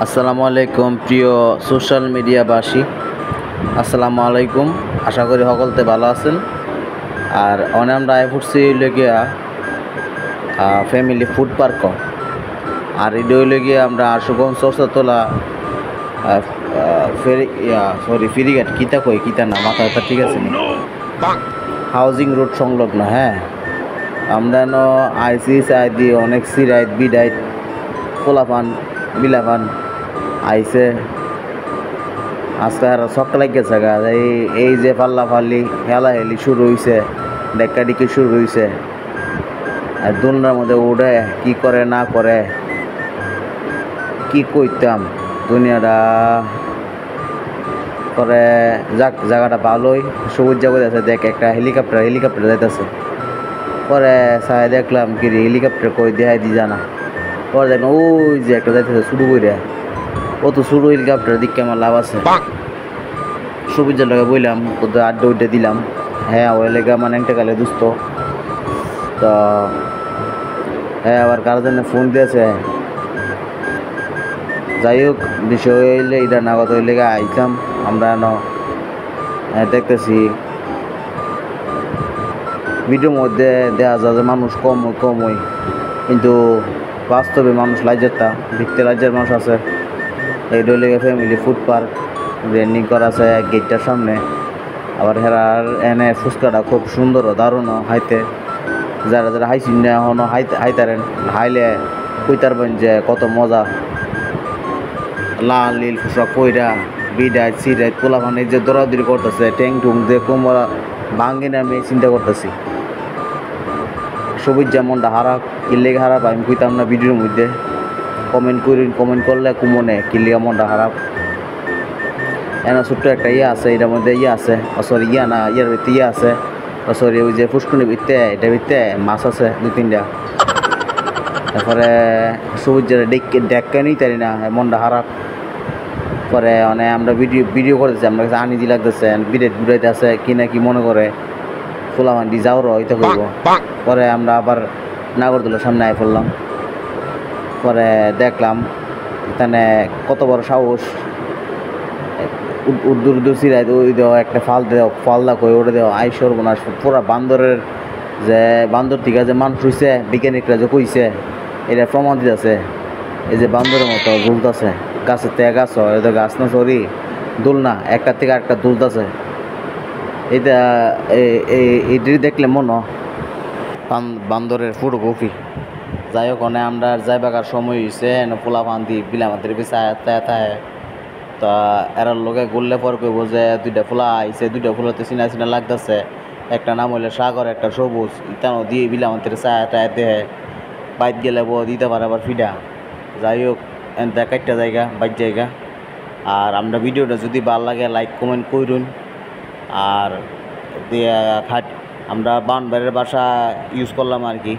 আসসালামু আলাইকুম প্রিয় সোশ্যাল মিডিয়াবাসী, আসসালামু আলাইকুম। আশা করি সকলতে ভালো আছেন। আর আমরা আয় ফুটছি গিয়া ফ্যামিলি ফুড পার্ক। আর এটা হইলে গিয়ে আমরা আশুগঞ্জ চর্চাতলা ফেরিঘাট কিতা না মাথা ঠিক আছে নি, হাউজিং রোড সংলগ্ন। হ্যাঁ, আমরা আইসি আইদি অনেক সিরাইট বিডাইট খোলাপান বিলাপান আইসে। আজকে আর শক্ত লাগিয়েছে গা, এই যে পাল্লা পাল্লি হেলা হেলি শুরু হয়েছে, ডেক্কাডিকি শুরু হয়েছে। আর দুলনার মধ্যে উঠে কি করে না করে কি কইতাম। দুনিয়াটা করে যাক, জায়গাটা ভালোই সবুজ জায়গা আছে। দেখ একটা হেলিকপ্টার যাইতেছে। পরে সাই দেখলাম কি হেলিকপ্টার কই দেখাই দি জানা। পরে দেখলাম ওই যে একটা যাইতেছে শুরু করে, ও তো শুরু হেলিকপ্টার দিকে আমার লাভ আছে। সবুজের লগে বইলাম, কোথাও আড্ডা উড্ডা দিলাম। হ্যাঁ, ওই লেগে মানে একটা কালে দুস্থ তো। হ্যাঁ, আবার কারোর জন্য ফোন দিয়েছে। যাই হোক, বিষয় হইলে এটা নাগত ওই লেগে আইতাম। আমরা দেখতেছি ভিডিওর মধ্যে দেখা যায় যে মানুষ কম হয়, কিন্তু বাস্তবে মানুষ লাইজারটা ভিত্তি রাজ্যের মানুষ আছে। এই লেগে ফ্যামিলি ফুড পার্ক ব্র্যান্ডিং করা আছে গেটটার সামনে। আবার হেরার এনে ফুচকাটা খুব সুন্দর ও দারুণ হাইতে। যারা হাইছি না এখনো হাইতারেন, হাইলে কইতারবেন যে কত মজা। লাল নীল পোশাক পইরা বিডাইট সিডাইট পোলাপানি যে দৌড়াদৌড়ি করতেছে, ট্যাং টুং দিয়ে কোমরা ভাঙ্গি না আমি চিন্তা করতেছি। সবুজ যেমনটা হারাপ কিল্লেগে হারাপ আমি কইতাম না ভিডিওর মধ্যে। কমেন্ট করলে কুমনে কিল্লেগা মনটা হারাপ। এনা ছোট্ট একটা আছে, এটার মধ্যে আছে, সরি না, ইয়ার ভিতরে আছে, সরি ওই যে ফুসকুনির ভিতরে, এটার ভিতরে মাছ আছে 2-3টা। তারপরে সবুজ ডেক্কা নিই তারি না, মনটা খারাপ। পরে আমরা ভিডিও করতেছি, আমরা কাছে আনিজি লাগতেছে, বিরাট বুড়াইতে আছে কি না কি মনে করে ফুলামান্ডি যাওয়ার হইতে করবো। পরে আমরা আবার নাগরদোলার সামনে আয় পড়লাম। পরে দেখলাম এখানে কত বড় সাহস, উদ্দুর সিরাই ওই দেওয়া একটা ফাল দা কই ওটা দেওয়া আই সর্বনাশ। পুরা বান্দরের যে বান্দর থেকে যে মানুষ হইছে, বিজ্ঞানিকরা যে কইছে এটা প্রমাণ দিতেছে। এই যে বান্দরের মতো দুলতাছে গাছের থেকে গাছ, এটা গাছ না সরি দুলনা, একটা থেকে একটা দুলতাছে। এটা এইটি দেখলে মনে বান্দরের ফটোকপি। যাই হোক, আমরা যাইবাকার সময় হয়েছে, পোলাপান্তি বিলামাদের পিছায় তা এরার লোকে গুললে পর কইব যে 2টা ফুলা আইছে, 2টা ফুলাতে চিনা লাগতেছে। একটা নাম হইলে সাগর, একটা সবুজ। ইতানো দিয়ে বিলামাদের চায় দেহে বাইক গেলে দিতে পারে আবার ফিডা। যাই হোক, দেখ একটা জায়গা বাইক জায়গা। আর আমরা ভিডিওটা যদি ভালো লাগে লাইক কমেন্ট করুন। আর দিয়ে আমরা বাউন্ডারির বাসা ইউজ করলাম আর কি।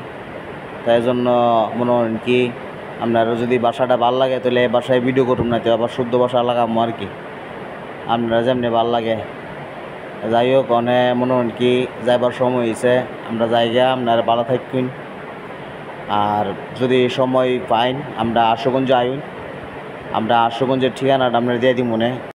তাই জন্য মনে হয় কি আপনারা যদি বাসাটা ভাল লাগে তাহলে এই বাসায় ভিডিও করুন, না তো আবার শুদ্ধ বাসা লাগাবো আর কি, আপনারা যেমনি ভাল লাগে। যাই হোক, মনে হয় কি যাইবার সময় হয়েছে, আমরা জায়গা আপনারা ভালো থাকুন। আর যদি সময় পাইন আমরা আশুগঞ্জ আইন, আমরা আশুগঞ্জের ঠিকানাটা আপনারা দিয়ে দিই মনে।